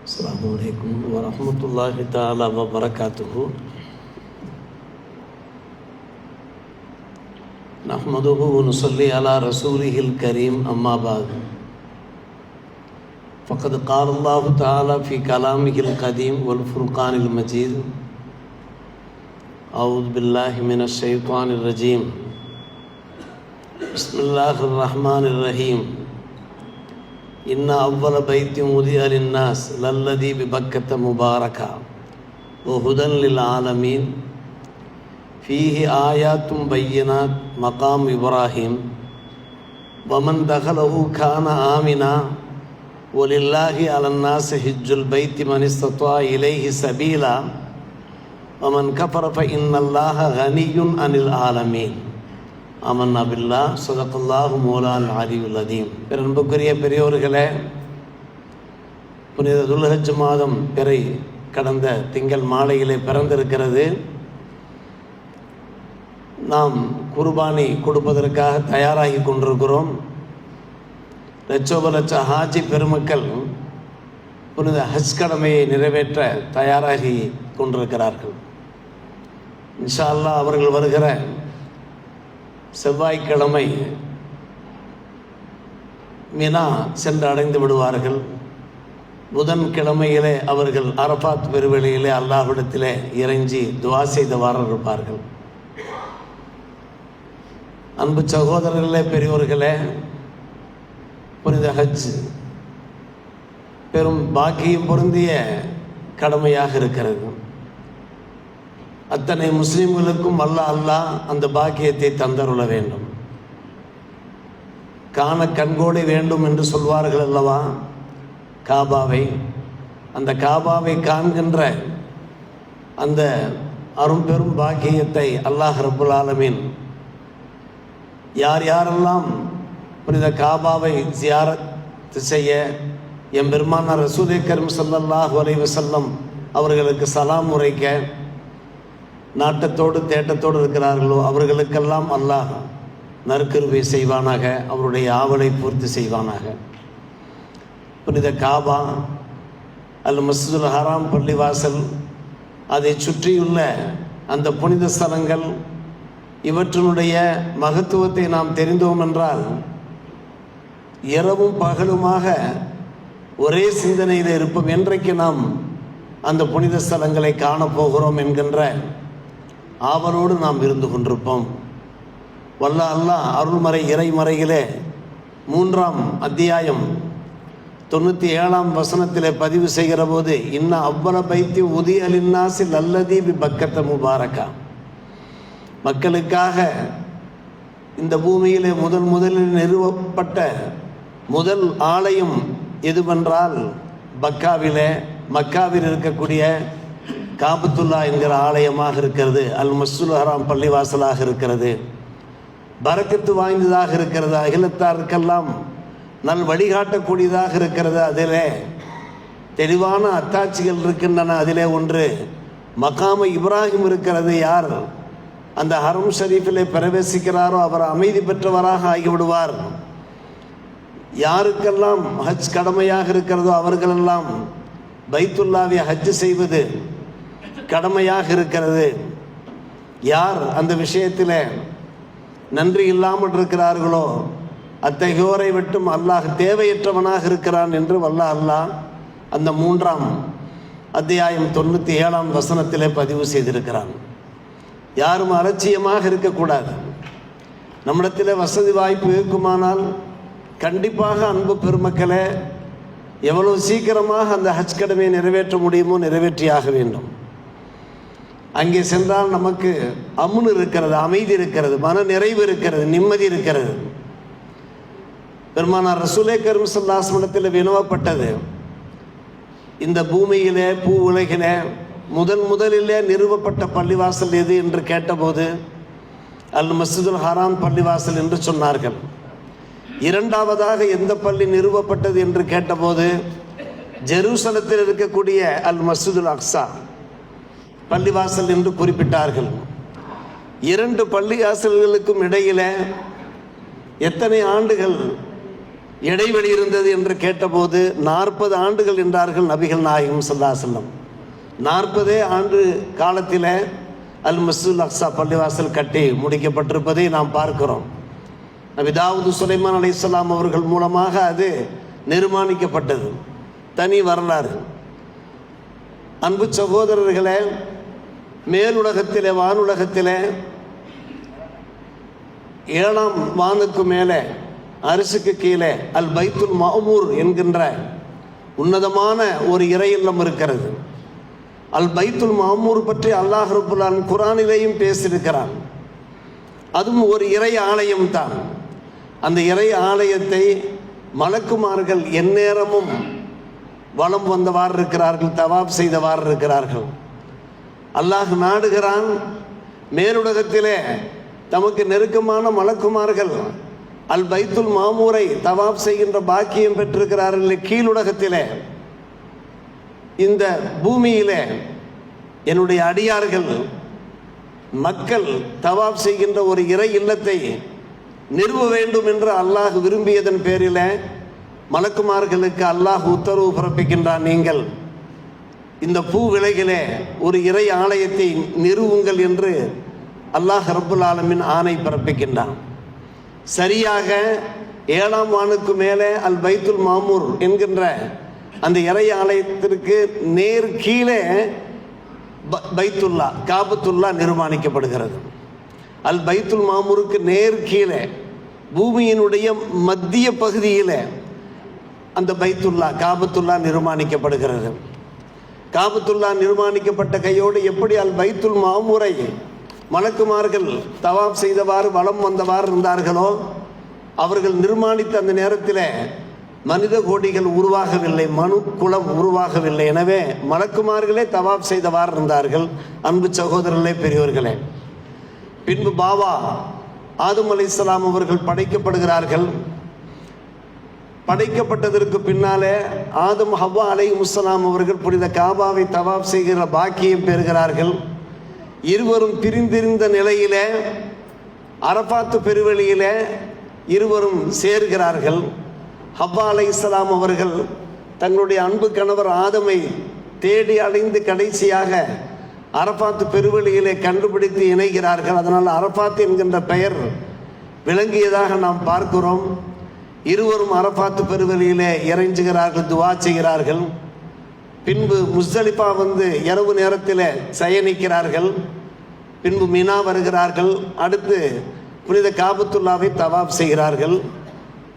அஸ்ஸலாமு அலைக்கும் வரஹ்மத்துல்லாஹி தஆலா வ பரகாத்துஹு. நஹ்மதுஹு வ நுஸல்லி அலா ரசூலிஹில் கரீம். அம்மா பஅத். ஃபக்கத் கால அல்லாஹு தஆலா ஃபீ கலாமிஹில் கதீம் வல் ஃபுர்கானில் மஜீத். அஊது பில்லாஹி மினஷ் ஷைத்தானிர் ரஜீம். பிஸ்மில்லாஹிர் ரஹ்மானிர் ரஹீம். இன்ன அவ்வல பைத்தி உதிய லின்னாஸ் லல்லதி பிபக்கத்த முபாரகா வ ஹுதன் லில் ஆலமீன் ஃபீஹி ஆயாத்தும் பையினாத் மகாம் இப்ராஹிம் வமன் தகலஹு கான ஆமினா வலில்லாஹி அலன்னாஸ் ஹிஜ்ஜுல் பைத்தி மன் இஸ்தத்வா இலைஹி சபீலா வமன் கஃபர ஃப இன்னல்லாஹ கனியுன் அனில் ஆலமீன். அமன்னா பில்லா ஸதகல்லாஹு மௌலால் அலியுல் அதீம். அன்புக்குரிய பெரியோர்களே, புனித துல்ஹஜ் மாதம் பிறை கடந்த திங்கள் மாலையிலே பிறந்திருக்கிறது. நாம் குர்பானி கொடுப்பதற்காக தயாராகி கொண்டிருக்கிறோம். லட்சோப லட்ச ஹாஜி பெருமக்கள் புனித ஹஜ் கடமையை நிறைவேற்ற தயாராகி கொண்டிருக்கிறார்கள். இன்ஷா அல்லாஹ் அவர்கள் வருகிற செவ்வாய்க்கிழமை மினா சென்று அடைந்து விடுவார்கள். புதன்கிழமையிலே அவர்கள் அரபாத் பெருவெளியிலே அல்லாஹ்விடத்திலே இறைஞ்சி துவா செய்தவாறு இருப்பார்கள். அன்பு சகோதரர்களே, பெரியோர்களே, புனித ஹஜ் பெரும் பாக்கியம் பொருந்திய கடமையாக இருக்கிறது. அத்தனை முஸ்லிம்களுக்கும் அல்லாஹ் அந்த பாக்கியத்தை தந்தருள வேண்டும். காண கண்கோடி வேண்டும் என்று சொல்வார்கள் அல்லவா காபாவை. அந்த காபாவை காண்கின்ற அந்த அரும்பெரும் பாக்கியத்தை அல்லாஹ் ரப்புல் ஆலமீன் யார் யாரெல்லாம் புனித காபாவை ஜியாரத் செய்ய எம்பெருமானார் ரசூலே கரீம் ஸல்லல்லாஹு அலைஹி வஸல்லம் அவர்களுக்கு சலாம் உரைக்க நாட்டத்தோடு தேட்டத்தோடு இருக்கிறார்களோ அவர்களுக்கெல்லாம் அல்லாஹ் நற்கிருபை செய்வானாக, அவருடைய ஆவலை பூர்த்தி செய்வானாக. புனித காபா, அல் மஸ்ஜிதுல் ஹராம் பள்ளிவாசல், அதை சுற்றியுள்ள அந்த புனித ஸ்தலங்கள், இவற்றினுடைய மகத்துவத்தை நாம் தெரிந்தோம் என்றால் இரவும் பகலுமாக ஒரே சிந்தனையில் இருப்போம். என்றைக்கு நாம் அந்த புனித ஸ்தலங்களை காணப்போகிறோம் என்கின்ற ஆவலோடு நாம் இருந்து கொண்டிருப்போம். வல்ல அல்லாஹ் அருள்மறை இறைமறையிலே 3ஆம் அத்தியாயம் 97ஆம் வசனத்திலே பதிவு செய்கிற போது, இன்ன அவ்வல பைத்தி உதிய லின்னாஸி லல்லதி பிபக்கத்த முபாரகா, மக்களுக்காக இந்த பூமியிலே முதலில் நிறுவப்பட்ட முதல் ஆலயம் எதுவென்றால் மக்காவில் இருக்கக்கூடிய காபத்துல்லா என்கிற ஆலயமாக இருக்கிறது. அல் மஸ்ஜிதுல் ஹராம் பள்ளிவாசலாக இருக்கிறது. பரக்கத்து வாய்ந்ததாக இருக்கிறது. அகிலத்தாருக்கெல்லாம் நல் வழிகாட்டக்கூடியதாக இருக்கிறது. அதிலே தெளிவான அத்தாட்சிகள் இருக்கின்றன. அதிலே ஒன்று மகாம இப்ராஹிம் இருக்கிறது. யார் அந்த ஹரம் ஷரீஃபிலே பிரவேசிக்கிறாரோ அவர் அமைதி பெற்றவராக ஆகிவிடுவார். யாருக்கெல்லாம் ஹஜ் கடமையாக இருக்கிறதோ அவர்களெல்லாம் பைத்துல்லாவை ஹஜ் செய்வது கடமையாக இருக்கிறது. யார் அந்த விஷயத்தில் நன்றி இல்லாமல் இருக்கிறார்களோ அத்தகையோரை விட்டும் அல்லாஹ் தேவையற்றவனாக இருக்கிறான் என்று வல்ல அல்லாஹ் அந்த 3ஆம் அத்தியாயம் 97ஆம் வசனத்திலே பதிவு செய்திருக்கிறான். யாரும் அலட்சியமாக இருக்கக்கூடாது. நம்மிடத்தில் வசதி வாய்ப்பு இருக்குமானால் கண்டிப்பாக அன்பு பெருமக்களே, எவ்வளவு சீக்கிரமாக அந்த ஹஜ் கடமையை நிறைவேற்ற முடியுமோ நிறைவேற்றியாக வேண்டும். அங்கே சென்றால் நமக்கு அம்னு இருக்கிறது, அமைதி இருக்கிறது, மன நிறைவு இருக்கிறது, நிம்மதி இருக்கிறது. பெருமானார் ரசூலே கரீம் ஸல்லல்லாஹு அலைஹி வஸல்லம் வினவப்பட்டது, இந்த பூமியிலே பூ உலகிலே முதலிலே நிறுவப்பட்ட பள்ளிவாசல் எது என்று கேட்டபோது அல் மஸ்ஜிதுல் ஹராம் பள்ளிவாசல் என்று சொன்னார்கள். இரண்டாவதாக எந்த பள்ளி நிறுவப்பட்டது என்று கேட்டபோது ஜெருசலத்தில் இருக்கக்கூடிய அல் மஸ்ஜிதுல் அக்ஸா பள்ளிவாசல் என்று குறிப்பிட்டார்கள். 2 பள்ளிவாசல்களுக்கும் இடையில எத்தனை ஆண்டுகள் இடைவெளி இருந்தது என்று கேட்டபோது 40 ஆண்டுகள் என்றார்கள் நபிகள் நாயகம் ஸல்லல்லாஹு அலைஹி வஸல்லம். 40 ஆண்டு காலத்தில் அல் மஸ்ஜிதுல் அக்ஸா பள்ளிவாசல் கட்டி முடிக்கப்பட்டிருப்பதை நாம் பார்க்கிறோம். நபி தாவூது சுலைமான் அலைஹிஸ்ஸலாம் அவர்கள் மூலமாக அது நிர்மாணிக்கப்பட்டது. தனி வரலாறு. அன்பு சகோதரர்களே, மேலுலகத்திலே வானுலகத்திலே 7ஆம் வானுக்கு மேலே அரிசுக்கு கீழே அல் பைத்துல் மஅமூர் என்கின்ற உன்னதமான ஒரு இறை இல்லம் இருக்கிறது. அல் பைத்துல் மஅமூர் பற்றி அல்லாஹ் ரப்பல் ஆலமீன் குர்ஆனிலேயும் பேசியிருக்கிறான். அதுவும் ஒரு இறை ஆலயம் தான். அந்த இறை ஆலயத்தை மலக்குமார்கள் எந்நேரமும் வலம் வந்தவாறு இருக்கிறார்கள், தவாப் செய்தவாறு இருக்கிறார்கள். அல்லாஹ் நாடுகிறான், மேலுலகத்திலே தமக்கு நெருக்கமான மலக்குமார்கள் அல் பைத்துல் மஅமூரை தவாப் செய்கின்ற பாக்கியம் பெற்றிருக்கிறார்கள். கீழுலகத்திலே இந்த பூமியிலே என்னுடைய அடியார்கள் மக்கள் தவாப் செய்கின்ற ஒரு இறை இல்லத்தை நிறுவ வேண்டும் என்று அல்லாஹ் விரும்பியதன் பேரில் மலக்குமார்களுக்கு அல்லாஹ் உத்தரவு பிறப்பிக்கின்றான். நீங்கள் இந்த பூ விலைகளே ஒரு இறை ஆலயத்தை நிறுவுங்கள் என்று அல்லாஹ் ரப்புல் ஆலமீன் ஆணை பிறப்பிக்கின்றான். சரியாக 7ஆம் வானுக்கு மேலே அல் பைத்துல் மஅமூர் என்கின்ற அந்த இறை ஆலயத்திற்கு நேர் கீழே பைத்துல்லா காபத்துல்லா நிர்மாணிக்கப்படுகிறது. அல் பைத்துல் மஅமூருக்கு நேர் கீழே பூமியினுடைய மத்திய பகுதியில் அந்த பைத்துல்லா காபத்துல்லா நிர்மாணிக்கப்படுகிறது. காபத்துல்லா நிர்மாணிக்கப்பட்ட கையோடு எப்படி அல் பைத்துல் மஅமூரை மலக்குமார்கள் தவாப் செய்தவாறு வலம் வந்தவாறு இருந்தார்களோ, அவர்கள் நிர்மாணித்த அந்த நேரத்தில் மனித கோடிகள் உருவாகவில்லை, மனு குலம் உருவாகவில்லை. எனவே மலக்குமார்களே தவாப் செய்தவாறு இருந்தார்கள். அன்பு சகோதரர்களே, பெரியவர்களே, பின்பு பாபா ஆதம் அலைஹிஸ்ஸலாம் அவர்கள் படைக்கப்படுகிறார்கள். படைக்கப்பட்டதற்கு பின்னாலே ஆதம் ஹவ்வா அலைஹிஸ்ஸலாம் அவர்கள் புனித காபாவை தவாப் செய்கிற பாக்கியம் பெறுகிறார்கள். இருவரும் பிரிந்திருந்த நிலையிலே அரபாத்து பெருவெளியிலே இருவரும் சேர்கிறார்கள். ஹவ்வா அலைஹிஸ்ஸலாம் அவர்கள் தங்களுடைய அன்பு கணவர் ஆதமை தேடி அடைந்து கடைசியாக அரபாத்து பெருவெளியிலே கண்டுபிடித்து இணைகிறார்கள். அதனால் அரபாத் என்கின்ற பெயர் விளங்கியதாக நாம் பார்க்கிறோம். இருவரும் அரபாத்து பெருவெளியிலே இறைஞ்சுகிறார்கள், துவா செய்கிறார்கள். பின்பு முஸ்தலிஃபா வந்து இரவு நேரத்தில் சயனிக்கிறார்கள். பின்பு மினா வருகிறார்கள். அடுத்து புனித காபத்துல்லாவை தவாப் செய்கிறார்கள்.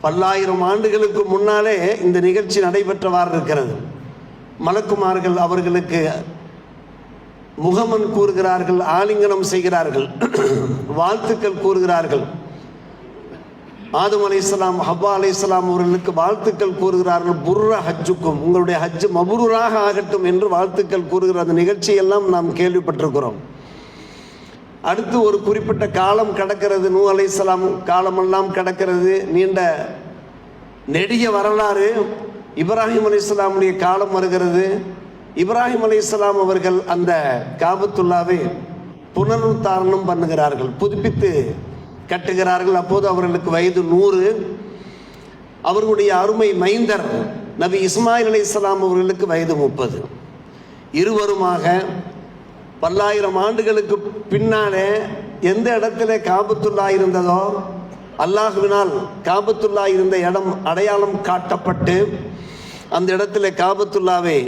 1000 ஆண்டுகளுக்கு முன்னாலே இந்த நிகழ்ச்சி நடைபெற்றவாறு இருக்கிறது. மலக்குமார்கள் அவர்களுக்கு முகமன் கூறுகிறார்கள், ஆலிங்கனம் செய்கிறார்கள், வாழ்த்துக்கள் கூறுகிறார்கள். ஆதம் அலைஹிஸ்ஸலாம் ஹவ்வா அலைஹிஸ்ஸலாம் அவர்களுக்கு வாழ்த்துக்கள் கூறுகிறார்கள். புர்ர ஹஜ்ஜுக்கும், உங்களுடைய ஹஜ்ஜு மபுரூராக ஆகட்டும் என்று வாழ்த்துக்கள் கூறுகிற அந்த நிகழ்ச்சியெல்லாம் நாம் கேள்விப்பட்டிருக்கிறோம். அடுத்து ஒரு குறிப்பிட்ட காலம் கடக்கிறது. நூ அலைஹிஸ்ஸலாம் காலமெல்லாம் கடக்கிறது. நீண்ட நெடிய வரலாறு. இப்ராஹிம் அலைஹிஸ்ஸலாமுடைய காலம் வருகிறது. இப்ராஹிம் அலைஹிஸ்ஸலாம் அவர்கள் அந்த காபத்துல்லாவை புனருத்தாரணம் பண்ணுகிறார்கள், புதுப்பித்து கட்டுகிறார்கள். அப்போது அவர்களுக்கு வயது 100. அவர்களுடைய அருமை மைந்தர் நபி இஸ்மாயில் அலைஹிஸ்ஸலாம் அவர்களுக்கு வயது 30. இருவருமாக 1000 ஆண்டுகளுக்கு பின்னாலே எந்த இடத்துல காபத்துல்லா இருந்ததோ அல்லாஹ்வினால் காபத்துல்லா இருந்த இடம் அடையாளம் காட்டப்பட்டு அந்த இடத்துல காபத்துல்லாவை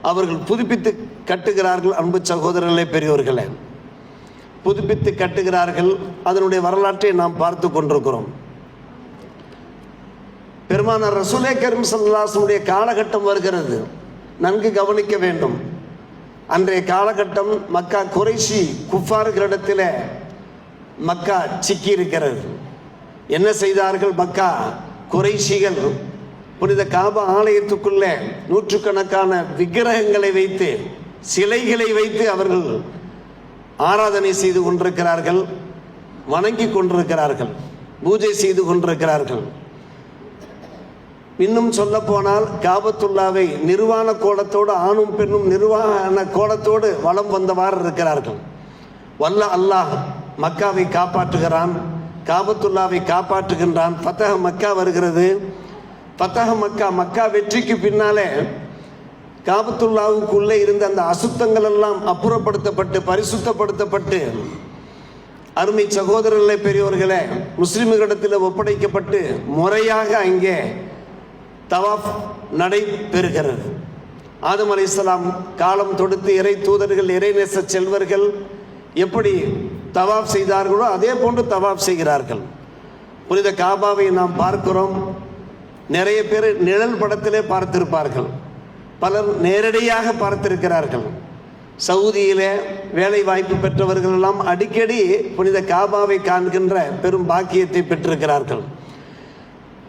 அவர்கள் புதுப்பித்து கட்டுகிறார்கள். அன்பு சகோதரர்களே, பெரியோர்களே, புதுப்பித்து கட்டுகிறார்கள். அதனுடைய வரலாற்றை நாம் பார்த்து கொண்டிருக்கிறோம். பெருமானார் ரசூலே கரீம் ஸல்லல்லாஹு அலைஹி வஸல்லம் காலகட்டம் வருகிறது. நன்கு கவனிக்க வேண்டும். அன்றைய காலகட்டம் மக்கா குறைஷி குஃபார்களிடத்தில் மக்கா சிக்கி இருக்கிறது. என்ன செய்தார்கள்? மக்கா குறைஷிகள் புனித காபா ஆலயத்துக்குள்ளே நூற்றுக்கணக்கான விக்கிரகங்களை வைத்து, சிலைகளை வைத்து அவர்கள் ஆராதனை செய்து கொண்டிருக்கிறார்கள், வணங்கி கொண்டிருக்கிறார்கள், பூஜை செய்து கொண்டிருக்கிறார்கள். இன்னும் சொல்ல போனால் காபத்துல்லாவை நிர்வாண கோலத்தோடு, ஆணும் பெண்ணும் நிர்வாண கோலத்தோடு வலம் வந்தவாறு இருக்கிறார்கள். வல்ல அல்லாஹ் மக்காவை காப்பாற்றுகிறான், காபத்துல்லாவை காப்பாற்றுகின்றான். ஃபதஹ் மக்கா வருகிறது. பத்தக மக்கா, மக்கா வெற்றிக்கு பின்னாலே காபத்துல்லாவுக்குள்ளே இருந்த அந்த அசுத்தங்கள் எல்லாம் அப்புறப்படுத்தப்பட்டு பரிசுத்தப்படுத்தப்பட்டு அருமை சகோதரர்களே, பெரியோர்களே, முஸ்லிம்களிடத்தில் ஒப்படைக்கப்பட்டு முறையாக அங்கே தவாஃப் நடைபெறுகிறது. ஆதம் அலைஹிஸ்ஸலாம் காலம் தொடுத்து இறை தூதர்கள், இறைநேச செல்வர்கள் எப்படி தவாஃப் செய்தார்களோ அதே போன்று தவாஃப் செய்கிறார்கள். புனித காபாவை நாம் பார்க்கிறோம். நிறைய பேர் நிழல் படத்திலே பார்த்திருப்பார்கள், பலர் நேரடியாக பார்த்திருக்கிறார்கள். சவுதியிலே வேலை வாய்ப்பு பெற்றவர்கள் எல்லாம் அடிக்கடி புனித காபாவை காண்கின்ற பெரும் பாக்கியத்தை பெற்றிருக்கிறார்கள்.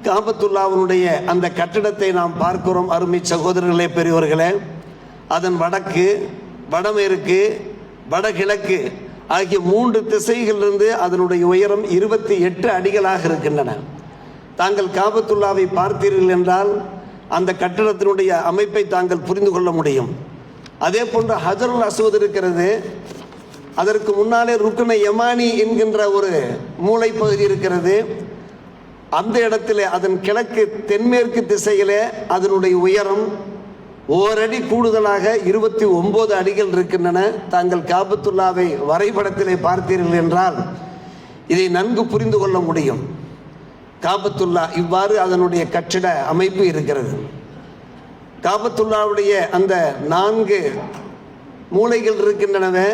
காபத்துல்லாவுடைய அந்த கட்டிடத்தை நாம் பார்க்கிறோம். அருமை சகோதரர்களே, பெரியவர்களே, அதன் வடக்கு, வடமேற்கு, வடகிழக்கு ஆகிய 3 திசைகளிலிருந்து அதனுடைய உயரம் 28 அடிகளாக இருக்கின்றன. தாங்கள் காபத்துல்லாவை பார்த்தீர்கள் என்றால் அந்த கட்டிடத்தினுடைய அமைப்பை தாங்கள் புரிந்து கொள்ள முடியும். அதே போன்று ஹஜருல் அஸ்வத் இருக்கிறது. அதற்கு முன்னாலே ருக்ன யமானி என்கின்ற ஒரு மூளை பகுதி இருக்கிறது. அந்த இடத்திலே அதன் கிழக்கு தென்மேற்கு திசையிலே அதனுடைய உயரம் ஓரடி கூடுதலாக 29 அடிகள் இருக்கின்றன. தாங்கள் காபத்துல்லாவை வரைபடத்திலே பார்த்தீர்கள் என்றால் இதை நன்கு புரிந்து கொள்ள முடியும். காபத்துல்லா இவ்வாறு அதனுடைய கட்டிட அமைப்பு இருக்கிறது. காபத்துல்லாவுடைய அந்த 4 மூலைகள் இருக்கின்றனவே.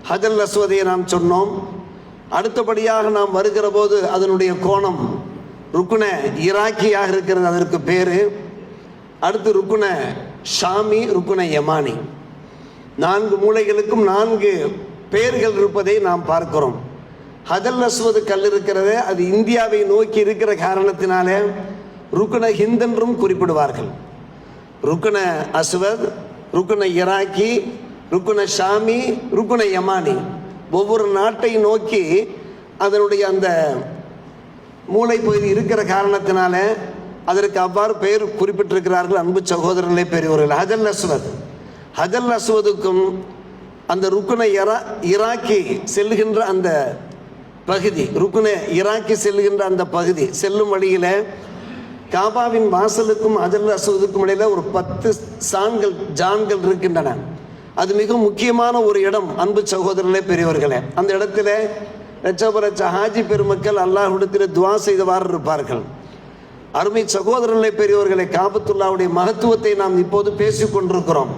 ஹஜருல் அஸ்வதை நாம் சொன்னோம். அடுத்தபடியாக நாம் வருகிற போது அதனுடைய கோணம் ருக்குன ஈராக்கியாக இருக்கிறது, அதற்கு பேரு. அடுத்து ருக்குன ஷாமி, ருக்குன யமானி. 4 மூலைகளுக்கும் 4 பெயர்கள் இருப்பதை நாம் பார்க்கிறோம். ஹஜருல் அஸ்வத் கல் இருக்கிறது, அது இந்தியாவை நோக்கி இருக்கிற காரணத்தினாலே ருக்குன ஹிந்த் என்றும் குறிப்பிடுவார்கள். ருக்குன அஸ்வத், ருக்குன ஈராக்கி, ருக்குன ஷாமி, ருக்குன யமானி. ஒவ்வொரு நாட்டை நோக்கி அதனுடைய அந்த மூளை பகுதி இருக்கிற காரணத்தினால அதற்கு அவ்வாறு பெயர் குறிப்பிட்டிருக்கிறார்கள். அன்பு சகோதரர்களே, பெரியவர்கள், ஹஜருல் அஸ்வத், ஹஜருல் அஸ்வதுக்கும் அந்த ருக்குன ஈராக்கி செல்லுகின்ற அந்த பகுதி, ருக்குன ஈராக்கி செல்லுகின்ற அந்த பகுதி செல்லும் வழியில் காபாவின் வாசலுக்கும் ஹஜருல் அஸ்வதுக்கும் இடையில ஒரு 10 ஜான்கள் இருக்கின்றன. அது மிக முக்கியமான ஒரு இடம். அன்பு சகோதரர்களே, பெரியவர்களே, அந்த இடத்துல லட்ச ஹாஜி பெருமக்கள் அல்லாஹ்விடத்தில் துவா செய்தவாறு இருப்பார்கள். அருமை சகோதரர்களே, பெரியவர்களே, காபத்துல்லாவுடைய மகத்துவத்தை நாம் இப்போது பேசிக் கொண்டிருக்கிறோம்.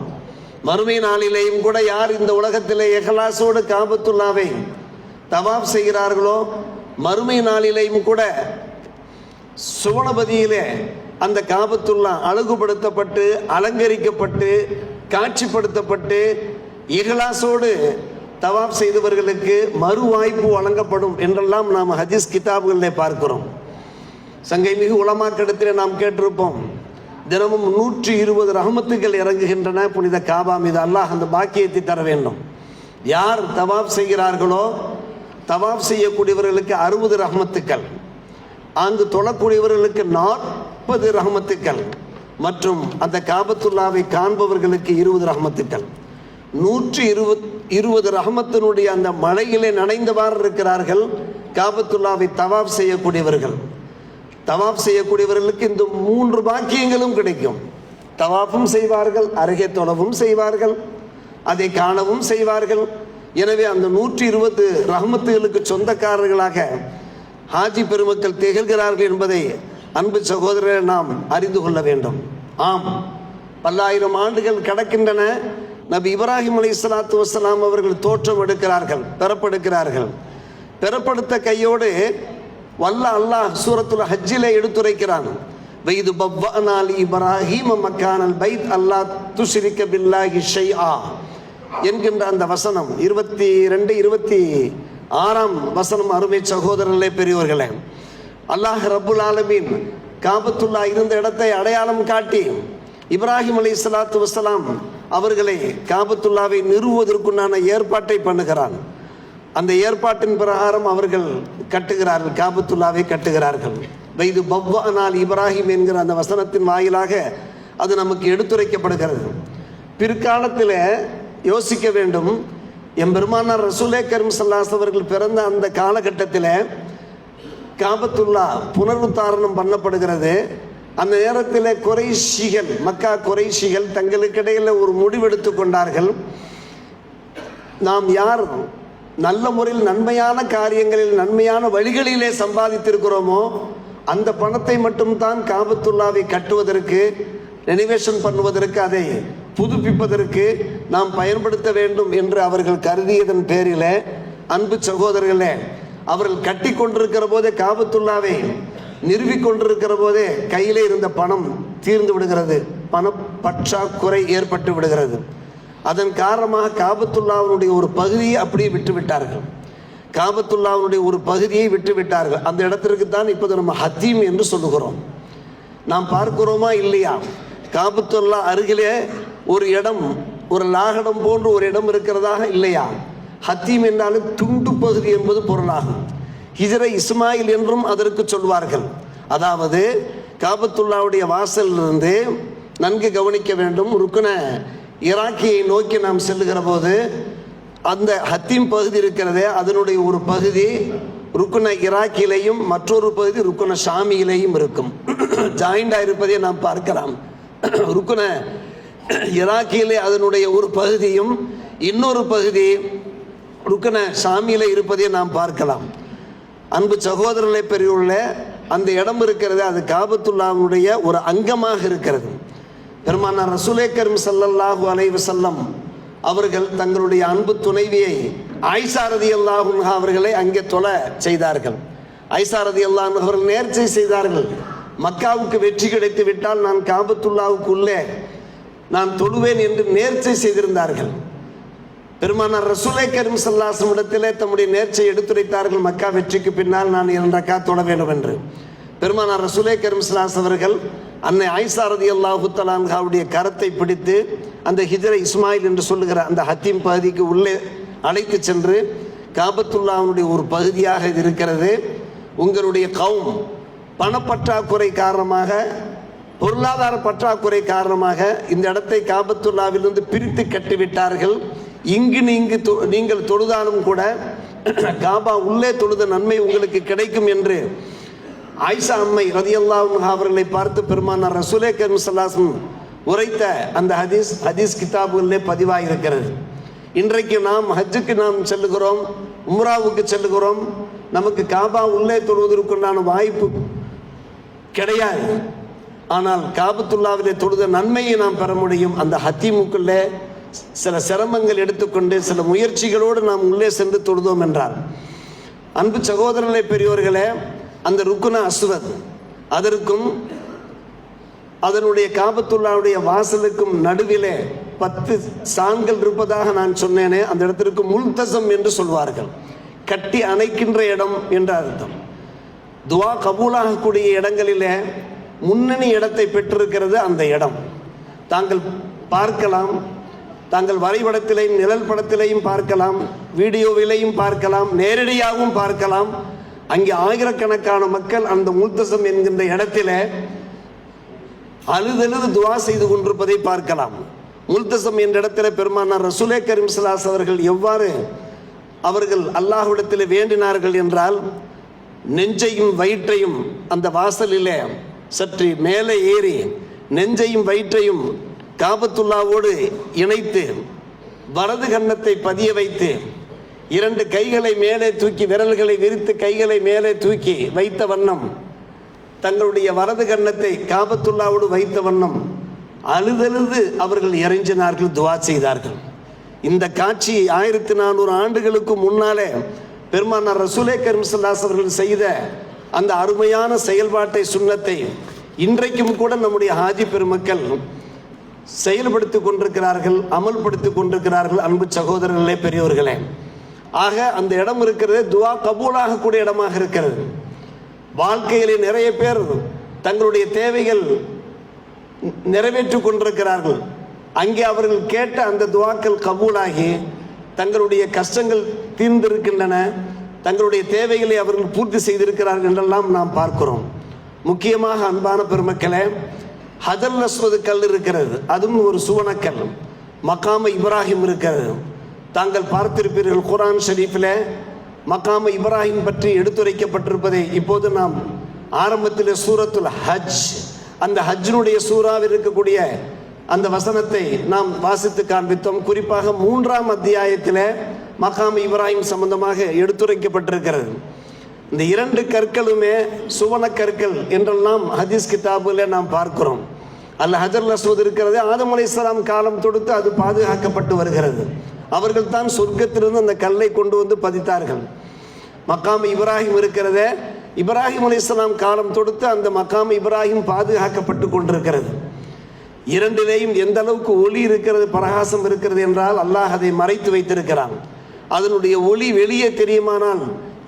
மறுமை நாளிலேயும் கூட யார் இந்த உலகத்திலே இஹ்லாஸோடு காபத்துல்லாவை தவாப் செய்கிறார்களோ மறுமை நாளிலேயும் கூட சுவனபதியிலே அந்த காபத்துல்லா அழகுபடுத்தப்பட்டு அலங்கரிக்கப்பட்டு காட்சிப்படுத்தப்பட்டு இஹ்லாஸோடு தவாப் செய்தவர்களுக்கு மறு வாய்ப்பு வழங்கப்படும் என்றெல்லாம் நாம் ஹதீஸ் கிதாபுகளிலே பார்க்கிறோம். சங்கை மிகு உலமாக்கிடத்திலே நாம் கேட்டிருப்போம், தினமும் 120 ரஹமத்துகள் இறங்குகின்றன புனித காபா மீது. அல்லாஹ் அந்த பாக்கியத்தை தர வேண்டும். யார் தவாப் செய்கிறார்களோ தவாப் செய்யக்கூடியவர்களுக்கு 60 ரஹமத்துக்கள், அங்கு தொழக்கூடியவர்களுக்கு 40 ரஹமத்துக்கள், மற்றும் அந்த காபத்துல்லாவை காண்பவர்களுக்கு 20 ரஹமத்துக்கள். 120 ரஹமத்தினுடைய அந்த மழையிலே நனைந்தவாறு இருக்கிறார்கள் காபத்துல்லாவை தவாப் செய்யக்கூடியவர்கள். தவாப் செய்யக்கூடியவர்களுக்கு இந்த 3 பாக்கியங்களும் கிடைக்கும். தவாஃபும் செய்வார்கள், அருகே தொழவும் செய்வார்கள், அதை காணவும் செய்வார்கள். எனவே அந்த 120 ரஹமத்துகளுக்கு சொந்தக்காரர்களாக ஹாஜி பெருமக்கள் திகழ்கிறார்கள் என்பதை அன்பு சகோதரரை நாம் அறிந்து கொள்ள வேண்டும். ஆம், பல்லாயிரம் ஆண்டுகள் கடக்கின்றன. நபி இப்ராஹிம் அலைஹிஸ்ஸலாத்து வஸ்ஸலாம் அவர்கள் தோற்றம் எடுக்கிறார்கள், பெறப்படுக்கிறார்கள். பெறப்படுத்த கையோடு வல்ல அல்லாஹ் சூரத்துல் ஹஜ்ஜிலே எடுத்துரைக்கிறான், வைது பவ்வஅனா லி இப்ராஹீம மக்கானல் பைத் அல்லா துஷ்ரிக பில்லாஹி ஷைஆ என்கின்ற அந்த வசனம் 22, 26ஆம் வசனம். அருமை சகோதரர்களே, பெரியவர்களே, அல்லாஹ் ரப்புல் ஆலமீன் காபத்துல்லா இருந்த இடத்தை அடையாளம் காட்டி இப்ராஹிம் அலைஹிஸ்ஸலாத்து வஸ்ஸலாம் அவர்களை காபத்துல்லாவை நிறுவுவதற்குண்டான ஏற்பாட்டை பண்ணுகிறான். அந்த ஏற்பாட்டின் பிரகாரம் அவர்கள் கட்டுகிறார்கள், காபத்துல்லாவை கட்டுகிறார்கள். வைது பவ்வஅனால் இப்ராஹிம் என்கிற அந்த வசனத்தின் வாயிலாக அது நமக்கு எடுத்துரைக்கப்படுகிறது. பிற்காலத்தில் யோசிக்க வேண்டும், எம்பெருமானார் ரசூலே கரீம் ஸல்லல்லாஹு அலைஹி அவர்கள் பிறந்த அந்த காலகட்டத்தில் காபத்துல்லா புனருத்தாரணம் பண்ணப்படுகிறது. அந்த நேரத்தில் குறைஷிகள், மக்கா குறைஷிகள் தங்களுக்கிடையில் ஒரு முடிவெடுத்து கொண்டார்கள். நாம் யார் நல்ல முறையில் நன்மையான காரியங்களில் நன்மையான வழிகளிலே சம்பாதித்திருக்கிறோமோ அந்த பணத்தை மட்டும்தான் காபத்துல்லாவை கட்டுவதற்கு, ரெனிவேஷன் பண்ணுவதற்கு, அதை புதுப்பிப்பதற்கு நாம் பயன்படுத்த வேண்டும் என்று அவர்கள் கருதியதன் பேரில், அன்பு சகோதரர்களே, அவர்கள் கட்டி கொண்டிருக்கிற போதே, காபத்துல்லாவை நிறுவிக்கொண்டிருக்கிற போதே கையிலே இருந்த பணம் தீர்ந்து விடுகிறது, பண பற்றாக்குறை ஏற்பட்டு விடுகிறது. அதன் காரணமாக காபத்துல்லாவுடைய ஒரு பகுதியை அப்படியே விட்டுவிட்டார்கள். காபத்துல்லாவுடைய ஒரு பகுதியை விட்டுவிட்டார்கள். அந்த இடத்திற்கு தான் இப்போது நம்ம ஹத்தீம் என்று சொல்லுகிறோம். நாம் பார்க்கிறோமா இல்லையா? காபத்துல்லா அருகிலே ஒரு இடம், ஒரு லாகடம் போன்று ஒரு இடம் இருக்கிறதாக இல்லையா? ஹத்தீம் என்றாலும் துண்டு பகுதி என்பது பொருளாகும். ஹிஜ்ரை இஸ்மாயில் என்றும் அதற்கு சொல்வார்கள். அதாவது காபத்துல்லாவுடைய வாசலிலிருந்து நன்கு கவனிக்க வேண்டும். ருக்குன ஈராக்கியை நோக்கி நாம் செல்லுகிற போது அந்த ஹத்தீம் பகுதி இருக்கிறதே, அதனுடைய ஒரு பகுதி ருக்குன ஈராக்கிலேயும் மற்றொரு பகுதி ருக்குன ஷாமியிலேயும் இருக்கும். ஜாயிண்டாக இருப்பதை நாம் பார்க்கலாம். ருக்குன ஈராக்கிலே அதனுடைய ஒரு பகுதியும் இன்னொரு பகுதி ருக்குன ஷாமியிலே இருப்பதை நாம் பார்க்கலாம். அன்பு சகோதரர்களை பெரியுள்ள அந்த இடம் இருக்கிறது, அது காபத்துல்லாவுடைய ஒரு அங்கமாக இருக்கிறது. பெருமானார் ரசூலே கரீம் ஸல்லல்லாஹு அலைஹி வஸல்லம் அவர்கள் தங்களுடைய அன்பு துணைவியை ஆயிஷா ரலியல்லாஹு அன்ஹா அவர்களை அங்கே தொழ செய்தார்கள். ஆயிஷா ரலியல்லாஹு அன்ஹா அவர்கள் நேர்ச்சை செய்தார்கள், மக்காவுக்கு வெற்றி கிடைத்து விட்டால் நான் காபத்துல்லாவுக்குள்ளே நான் தொழுவேன் என்று நேர்ச்சை செய்திருந்தார்கள். பெருமானார் ரசூலே கரீம் ஸல்லல்லாஹு அலைஹி வஸல்லம் இடத்திலே தம்முடைய நேர்ச்சை எடுத்துரைத்தார்கள், மக்கா வெற்றிக்கு பின்னால் நான் 2 ரக்காத் தொழ வேண்டும் என்று. பெருமானார் ரசூலே கரீம் ஸல்லல்லாஹு அலைஹி வஸல்லம் அவர்கள் அன்னை ஆயிஷா ரலியல்லாஹு தஆலா அன்ஹாவுடைய கரத்தை பிடித்து அந்த ஹிஜ்ரை இஸ்மாயில் என்று சொல்லுகிற அந்த ஹத்தீம் பகுதிக்கு உள்ளே அழைத்து சென்று, காபத்துல்லாவுடைய ஒரு பகுதியாக இது இருக்கிறது, உங்களுடைய கௌம் பணப்பற்றாக்குறை காரணமாக, பொருளாதார பற்றாக்குறை காரணமாக இந்த இடத்தை காபத்துல்லாவிலிருந்து பிரித்து கட்டிவிட்டார்கள். இங்கு நீங்கள் தொழுதாலும் கூட காபா உள்ளே தொழுத நன்மை உங்களுக்கு கிடைக்கும் என்று ஆயிஷா அம்மை ரலியல்லாஹு அன்ஹா அவர்களை பார்த்து பெருமானார் ரசூலே கரீம் ஸல்லல்லாஹு அலைஹி வஸல்லம் உரைத்த அந்த ஹதீஸ் கிதாபுகளிலே பதிவாக இருக்கிறது. இன்றைக்கு நாம் ஹஜ்ஜுக்கு நாம் செல்லுகிறோம், உம்ராவுக்கு செல்லுகிறோம், நமக்கு காபா உள்ளே தொழுவதற்குண்டான வாய்ப்பு கிடையாது. ஆனால் காபத்துல்லாவிலே தொழுத நன்மையை நாம் பெற முடியும். அந்த ஹத்தீமுக்குள்ளே சில சிரமங்கள் எடுத்துக்கொண்டு சில முயற்சிகளோடு நாம் உள்ளே சென்று தொழுதோம் என்றார். அன்பு சகோதரர்களே பெரியோர்களே, அந்த ருக்குன அஸ்வத் அதற்கும் அதனுடைய காபத்துல்லாவுடைய வாசலுக்கும் நடுவிலே 10 சான்கள் இருப்பதாக நான் சொன்னேனே, அந்த இடத்திற்கு முல்தசம் என்று சொல்வார்கள், கட்டி அணைக்கின்ற இடம் என்ற அர்த்தம். துவா கபூலாகக்கூடிய இடங்களிலே முன்னணி இடத்தை பெற்றிருக்கிறது அந்த இடம். தாங்கள் பார்க்கலாம், தாங்கள் வரைபடத்திலையும் நிழல் படத்திலையும் பார்க்கலாம், வீடியோவிலையும் பார்க்கலாம், நேரடியாகவும் பார்க்கலாம். அங்கே ஆயிரக்கணக்கான மக்கள் அந்த முல்தசம் என்கின்ற இடத்திலே அழுதழுது துவா செய்து கொண்டிருப்பதை பார்க்கலாம். முல்தசம் என்ற இடத்துல பெருமானார் ரசூலே கரீம் ஸல்லல்லாஹு அலைஹி வஸல்லம் அவர்கள் எவ்வாறு அவர்கள் அல்லாஹ்விடத்தில் வேண்டினார்கள் என்றால், நெஞ்சையும் வயிற்றையும் அந்த வாசலிலே சற்று மேலே ஏறி நெஞ்சையும் வயிற்றையும் காபத்துல்லாவோடு இணைத்து வலது கன்னத்தை பதிய வைத்து 2 கைகளை மேலே தூக்கி, விரல்களை விரித்து கைகளை மேலே தூக்கி வைத்த வண்ணம் தங்களுடைய வலது கன்னத்தை காபத்துல்லாவோடு வைத்த வண்ணம் அழுதழுது அவர்கள் இறைஞ்சினார்கள், துவா செய்தார்கள். இந்த காட்சி 1400 ஆண்டுகளுக்கு முன்னாலே பெருமானார் ரசூலே கரீம் ஸல்லல்லாஹு அலைஹி வஸல்லம் அவர்கள் செய்த அந்த அருமையான செயல்பாட்டை, சுன்னத்தை இன்றைக்கும் கூட நம்முடைய ஹாஜி பெருமக்கள் செயல்படுத்திக் கொண்டிருக்கிறார்கள், அமல்படுத்திக் கொண்டிருக்கிறார்கள். அன்பு சகோதரர்களே பெரியோர்களே, ஆக அந்த இடம் இருக்கிறது துவா கபூலாகக்கூடிய இடமாக இருக்கிறது. வாழ்க்கையிலே நிறைய பேர் தங்களுடைய தேவைகள் நிறைவேற்றிக் கொண்டிருக்கிறார்கள். அங்கே அவர்கள் கேட்ட அந்த துவாக்கள் கபூலாகி தங்களுடைய கஷ்டங்கள் தீர்ந்திருக்கின்றன, தங்களுடைய தேவைகளை அவர்கள் பூர்த்தி செய்திருக்கிறார்கள் என்றெல்லாம் நாம் பார்க்கிறோம். முக்கியமாக அன்பான பெருமக்களே, ஹஜர் அஸ்வது கல் இருக்கிறது, அதுவும் ஒரு சுவனக்கல். மகாம இப்ராஹிம் இருக்கிறது. தாங்கள் பார்த்திருப்பீர்கள், குர்ஆன் ஷரீஃபில் மகாம இப்ராஹிம் பற்றி எடுத்துரைக்கப்பட்டிருப்பதை இப்போது நாம் ஆரம்பத்தில் சூரத்துல் ஹஜ் அந்த ஹஜ்ஜினுடைய சூறாவில் இருக்கக்கூடிய அந்த வசனத்தை நாம் வாசித்து காண்பித்தோம். குறிப்பாக 3ஆம் அத்தியாயத்தில் மகாம் இப்ராஹிம் சம்பந்தமாக எடுத்துரைக்கப்பட்டிருக்கிறது. இந்த 2 கற்களுமே சுவன கற்கள் என்றெல்லாம் ஹதீஸ் கிதாபுல நாம் பார்க்கிறோம். ஹஜர் அஸ்வத் இருக்கிறது, ஆதம் அலைஹிஸ்ஸலாம் காலம் தொடுத்து அது பாதுகாக்கப்பட்டு வருகிறது. அவர்கள் தான் சொர்க்கத்திலிருந்து அந்த கல்லை கொண்டு வந்து பதித்தார்கள். மக்காம் இப்ராஹிம் இருக்கிறத இப்ராஹிம் அலைஹிஸ்ஸலாம் காலம் தொடுத்து அந்த மக்காம் இப்ராஹிம் பாதுகாக்கப்பட்டு கொண்டிருக்கிறது. 2லேயும் எந்த அளவுக்கு ஒளி இருக்கிறது, பிரகாசம் இருக்கிறது என்றால் அல்லாஹ் அதை மறைத்து வைத்திருக்கிறான். அதனுடைய ஒளி வெளியே தெரியுமானால்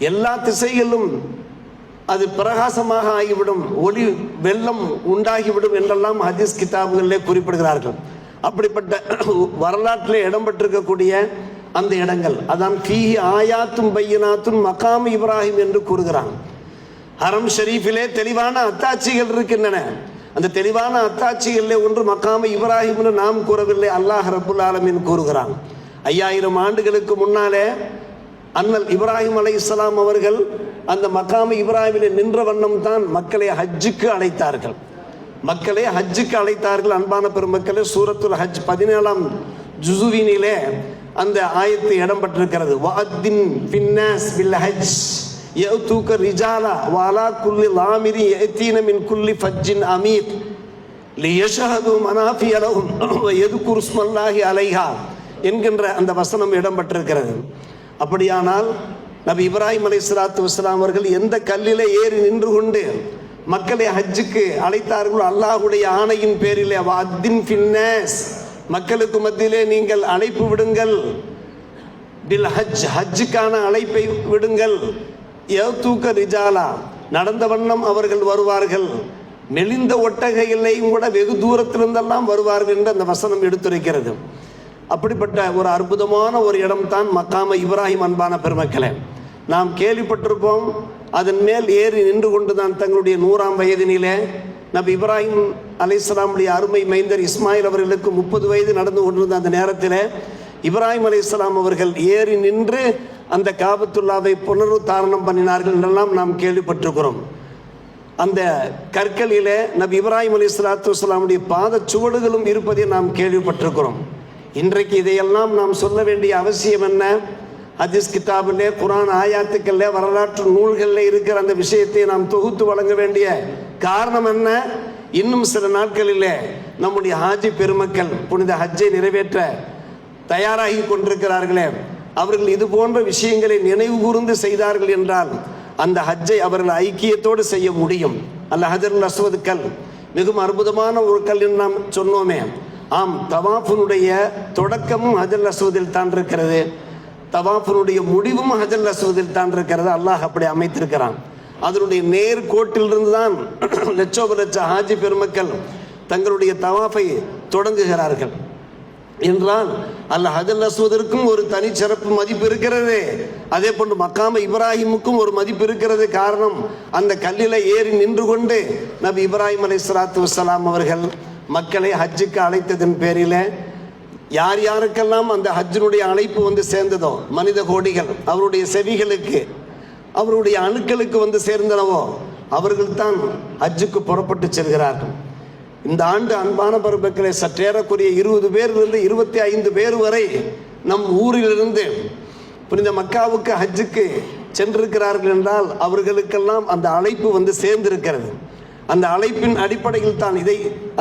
எல்லா திசைகளிலும் அது பிரகாசமாக ஆகிவிடும், ஒளி வெள்ளம் உண்டாகிவிடும் என்றெல்லாம் ஹதீஸ் கிதாபுகளிலே குறிப்பிடுகிறார்கள். அப்படிப்பட்ட வரலாற்றில் இடம்பெற்றிருக்கக்கூடிய அந்த இடங்கள் அதான் ஃபீஹி ஆயாத்தும் பையினாத்தும் மகாம் இப்ராஹிம் என்று கூறுகிறான். ஹரம் ஷரீஃபிலே தெளிவான அத்தாட்சிகள் இருக்கின்றன. அந்த தெளிவான அத்தாட்சிகளிலே ஒன்று மகாம் இப்ராஹிம் என்று நாம் கூறவில்லை, அல்லாஹ் ரப்புல் ஆலமீன் கூறுகிறான். 5000 ஆண்டுகளுக்கு முன்னாலே அண்ணல் இப்ராஹிம் அலைஹிஸ்ஸலாம் அவர்கள் அந்த மகாம் இப்ராஹிமிலே நின்ற வண்ணம் தான் மக்களை ஹஜ்ஜுக்கு அழைத்தார்கள். அன்பான பெருமக்களே, சூரத்துல் ஹஜ் 17ஆம் ஜுசுவினிலே அந்த ஆயத்து இடம்பெற்றிருக்கிறது. வஅத்தின் ஃபின்னாஸ் பில் ஹஜ் யஅதூக ரிஜாலா வஅலா குல்லி லாமிரி யஅதீன மின் குல்லி ஃபஜ்ஜின் அமீக் லியஷ்ஹது மனாஃபிய லஹும் வயذ்குரு ஸ்மல்லாஹி அலைஹா என்கின்ற அந்த வசனம் இடம்பெற்றிருக்கிறது. அப்படியானால் நபி இப்ராஹிம் அலைஹிஸ்ஸலாத்து வஸ்ஸலாம் அவர்கள் எந்த கல்லிலே ஏறி நின்று கொண்டு மக்களை ஹஜ்ஜுக்கு அழைத்தார்களோ அல்லாஹ்வுடைய ஆணையின் பேரிலே வஅத்தின் ஃபின்னாஸ், மக்களுக்கு மத்தியிலே நீங்கள் அழைப்பு விடுங்கள், பில் ஹஜ், ஹஜ்ஜுக்கான அழைப்பை விடுங்கள், யஅதூக ரிஜாலா, நடந்த வண்ணம் அவர்கள் வருவார்கள், மெலிந்த ஒட்டகையிலையும் கூட வெகு தூரத்திலிருந்தெல்லாம் வருவார்கள் என்று அந்த வசனம் எடுத்துரைக்கிறது. அப்படிப்பட்ட ஒரு அற்புதமான ஒரு இடம்தான் மக்காம இப்ராஹிம். அன்பான பெருமக்களே, நாம் கேள்விப்பட்டிருப்போம். அதன் மேல் ஏறி நின்று கொண்டு தான் தங்களுடைய 100ஆம் வயதினிலே நபி இப்ராஹிம் அலைஹிஸ்ஸலாமுடைய அருமை மைந்தர் இஸ்மாயில் அவர்களுக்கு 30 வயது நடந்து கொண்டிருந்த அந்த நேரத்தில் இப்ராஹிம் அலைஹிஸ்ஸலாம் அவர்கள் ஏறி நின்று அந்த காபத்துல்லாவை புனருத்தாரணம் பண்ணினார்கள் என்றெல்லாம் நாம் கேள்விப்பட்டிருக்கிறோம். அந்த கற்களிலே நபி இப்ராஹிம் அலைஹிஸ்ஸலாத்து வஸ்ஸலாமுடைய பாத சுவடுகளும் இருப்பதை நாம் கேள்விப்பட்டிருக்கிறோம். இன்றைக்கு இதையெல்லாம் நாம் சொல்ல வேண்டிய அவசியம் என்ன? ஹதீஸ் கிதாபிலே, குர்ஆன் ஆயாத்துக்களிலே, வரலாற்று நூல்களில் இருக்கிற அந்த விஷயத்தை நாம் தொகுத்து வழங்க வேண்டிய காரணம் என்ன? இன்னும் சில நாட்களிலே நம்முடைய ஹாஜி பெருமக்கள் புனித ஹஜ்ஜை நிறைவேற்ற தயாராகி கொண்டிருக்கிறார்களே, அவர்கள் இது போன்ற விஷயங்களை நினைவு கூர்ந்து செய்தார்கள் என்றால் அந்த ஹஜ்ஜை அவர்கள் ஐக்கியத்தோடு செய்ய முடியும். ஹஜருல் அஸ்வத் கல் மிகவும் அற்புதமான ஒரு கல் என்று நாம் சொன்னோமே. ஆம், தவாஃபினுடைய தொடக்கமும் ஹஜருல் அஸ்வதில் தான் இருக்கிறது, தவாஃபினுடைய முடிவும் ஹஜருல் அஸ்வதில் தான் இருக்கிறது. அல்லாஹ் அப்படி அமைத்திருக்கிறான். அதனுடைய நேர்கோட்டிலிருந்து தான் லட்சோப லட்ச ஹாஜி பெருமக்கள் தங்களுடைய தவாஃபை தொடங்குகிறார்கள் என்றால் ஹஜருல் அஸ்வதிற்கும் ஒரு தனி சிறப்பு மதிப்பு இருக்கிறது. அதே போன்று மக்காம இப்ராஹிமுக்கும் ஒரு மதிப்பு இருக்கிறது. காரணம், அந்த கல்லில் ஏறி நின்று கொண்டு நபி இப்ராஹிம் அலைஹிஸ்ஸலாத்து வஸ்ஸலாம் அவர்கள் மக்களை ஹஜ்ஜுக்கு அழைத்ததன் பேரில் யார் யாருக்கெல்லாம் அந்த ஹஜ்ஜினுடைய அழைப்பு வந்து சேர்ந்ததோ, மனித கோடிகள் அவருடைய செவிகளுக்கு, அவருடைய அணுக்களுக்கு வந்து சேர்ந்தனவோ, அவர்கள் தான் ஹஜ்ஜுக்கு புறப்பட்டு செல்கிறார்கள். இந்த ஆண்டு அன்பான பெருமக்களே, சற்றேறக்குரிய 20 பேரிலிருந்து 25 பேர் வரை நம் ஊரிலிருந்து புனித மக்காவுக்கு ஹஜ்ஜுக்கு சென்றிருக்கிறார்கள் என்றால் அவர்களுக்கெல்லாம் அந்த அழைப்பு வந்து சேர்ந்திருக்கிறது. அந்த அழைப்பின் அடிப்படையில் தான்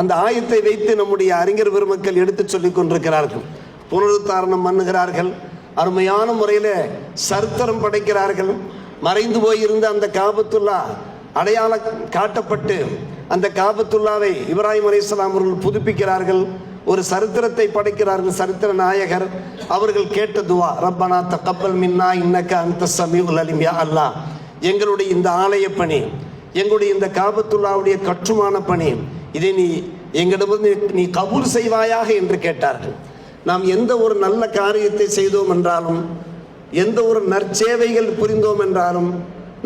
அந்த ஆயத்தை வைத்து நம்முடைய அறிஞர் பெருமக்கள் எடுத்து சொல்லிக் கொண்டிருக்கிறார்கள். புனருத்தாரணம் பண்ணுகிறார்கள், அருமையான முறையில் சரித்திரம் படைக்கிறார்கள். மறைந்து போயிருந்த அந்த காபத்துல்லா அடையாளம் காட்டப்பட்டு அந்த காபத்துல்லாவை இப்ராஹிம் அலைஹிஸ்ஸலாம் அவர்கள் புதுப்பிக்கிறார்கள், ஒரு சரித்திரத்தை படைக்கிறார்கள். சரித்திர நாயகர் அவர்கள் கேட்ட துவா, ரப்பனா தக்கப்பல் மின்னா இன்னக்க அன்த ஸமீஉல் அலீம். யா அல்லாஹ், எங்களுடைய இந்த ஆலய பணி, எங்களுடைய இந்த காபத்துல்லாவுடைய கட்டுமான பணி, இதை நீ எங்களிடமிருந்து நீ கபூல் செய்வாயாக என்று கேட்டார்கள். நாம் எந்த ஒரு நல்ல காரியத்தை செய்தோம் என்றாலும், எந்த ஒரு நற்சேவைகள் புரிந்தோம் என்றாலும்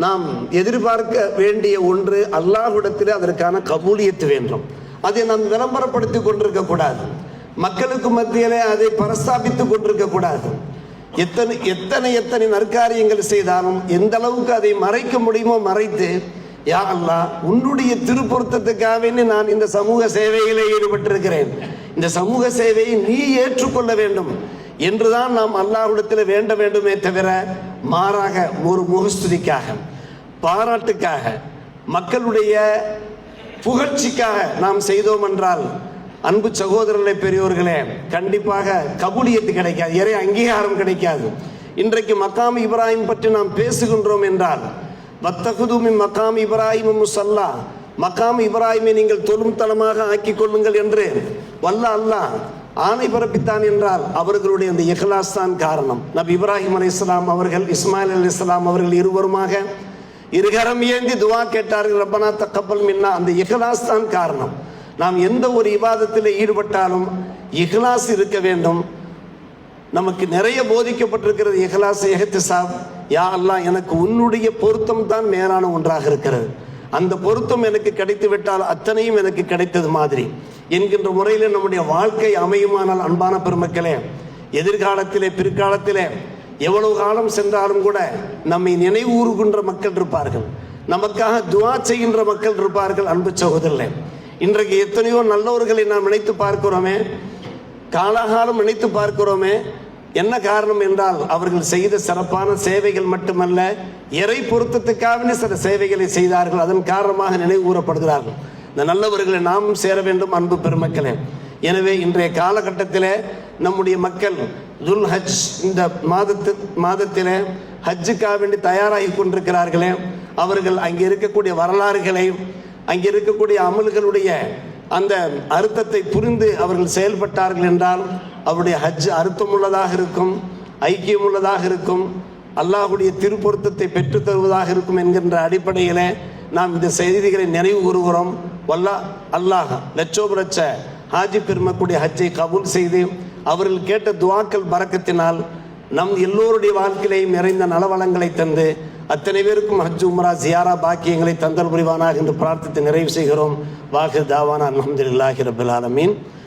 நாம் எதிர்பார்க்க வேண்டிய ஒன்று அல்லாஹ்விடத்தில் அதற்கான கபூலியத்து வேண்டும். அதை நாம் விளம்பரப்படுத்தி கொண்டிருக்கக்கூடாது, மக்களுக்கு மத்தியிலே அதை பிரஸ்தாபித்து கொண்டிருக்கக்கூடாது. எத்தனை நற்காரியங்கள் செய்தாலும் எந்த அளவுக்கு அதை மறைக்க முடியுமோ மறைத்து யா அல்லாஹ், உன்னுடைய திருப்பொருத்தத்துக்காக நான் இந்த சமூக சேவையிலே ஈடுபட்டிருக்கிறேன், இந்த சமூக சேவையை நீ ஏற்றுக்கொள்ள வேண்டும் என்றுதான் நாம் அல்லாஹ்விடத்தில் வேண்ட வேண்டுமே தவிர மாறாக ஒரு முகஸ்துதிக்காக, பாராட்டுக்காக, மக்களுடைய புகழ்ச்சிக்காக நாம் செய்தோம் என்றால் அன்பு சகோதரர்களே, பெரியோர்களே, கண்டிப்பாக கபூலியத்து கிடைக்காது, இறை அங்கீகாரம் கிடைக்காது. இன்றைக்கு மக்காம் இப்ராஹிம் பற்றி நாம் பேசுகின்றோம் என்றால், வத்தகுதுமி மக்காம் இப்ராஹிம் முசல்லா, மக்காம் இப்ராஹிமை நீங்கள் தொழும் தலமாக ஆக்கிக் கொள்ளுங்கள் என்று வல்ல அல்லாஹ் ஆணை பிறப்பித்தான் என்றால் அவர்களுடைய அந்த இஹ்லாஸ் தான் காரணம். நபி இப்ராஹிம் அலைஹிஸ்ஸலாம் அவர்கள், இஸ்மாயில் அலைஹிஸ்ஸலாம் அவர்கள் இருவருமாக இருகரம் ஏந்தி துவா கேட்டார்கள், ரப்பனா தக்கபல் மின்னா. அந்த இஹ்லாஸ் தான் காரணம். நாம் எந்த ஒரு இபாதத்தில் ஈடுபட்டாலும் இஹ்லாஸ் இருக்க வேண்டும். நமக்கு நிறைய போதிக்கப்பட்டிருக்கிறது இஹ்லாஸ், இஹ்திசாப். யா அல்லாஹ், எனக்கு உன்னுடைய பொருத்தம் தான் மேலான ஒன்றாக இருக்கிறது, அந்த பொருத்தம் எனக்கு கிடைத்து விட்டால் அத்தனையும் எனக்கு கிடைத்தது மாதிரி என்கின்ற முறையில் நம்முடைய வாழ்க்கை அமையுமானால், அன்பான பெருமக்களே, எதிர்காலத்திலே பிற்காலத்திலே எவ்வளவு காலம் சென்றாலும் கூட நம்மை நினைவூறுகின்ற மக்கள் இருப்பார்கள், நமக்காக துவா செய்கின்ற மக்கள் இருப்பார்கள். அன்பு சகோதரர்களே, இன்றைக்கு எத்தனையோ நல்லவர்களை நாம் நினைத்து பார்க்கிறோமே, காலாகாலம் நினைத்து பார்க்கிறோமே. என்ன காரணம் என்றால் அவர்கள் செய்த சிறப்பான சேவைகள் மட்டுமல்ல, இறை பொருத்தத்துக்காக சில சேவைகளை செய்தார்கள், அதன் காரணமாக நினைவு கூறப்படுகிறார்கள். இந்த நல்லவர்களை நாமும் சேர வேண்டும் அன்பு பெருமக்களே. எனவே இன்றைய காலகட்டத்தில் நம்முடைய மக்கள் துல் ஹஜ் இந்த மாதத்தில் ஹஜ்ஜுக்காக வேண்டி தயாராகி கொண்டிருக்கிறார்களே, அவர்கள் அங்கே இருக்கக்கூடிய வரலாறுகளை, அங்கே இருக்கக்கூடிய அமல்களுடைய அந்த அர்த்தத்தை புரிந்து அவர்கள் செயல்பட்டார்கள் என்றால் அவருடைய ஹஜ் அர்த்தமுள்ளதாக இருக்கும், ஐக்கியமுள்ளதாக இருக்கும், அல்லாஹுடைய திருப்பொருத்தத்தை பெற்று தருவதாக இருக்கும் என்கின்ற அடிப்படையில் நாம் இந்த செய்திகளை நினைவு கூறுகிறோம். அல்லாஹ் லட்சோப லட்ச ஹாஜி பெருமக்குடைய ஹஜ்ஜை கபூல் செய்து அவர்கள் கேட்ட துவாக்கள் பரக்கத்தினால் நம் எல்லோருடைய வாழ்க்கையிலையும் நிறைந்த நலவளங்களை தந்து அத்தனை பேருக்கும் ஹஜ் உம்ரா ஜியாரா பாக்கியங்களை தந்தல் புரிவானாக என்று பிரார்த்தித்து நிறைவு செய்கிறோம். வாஹிர் தாவானா அல்ஹம்துலில்லாஹி ரப்பில் ஆலமீன்.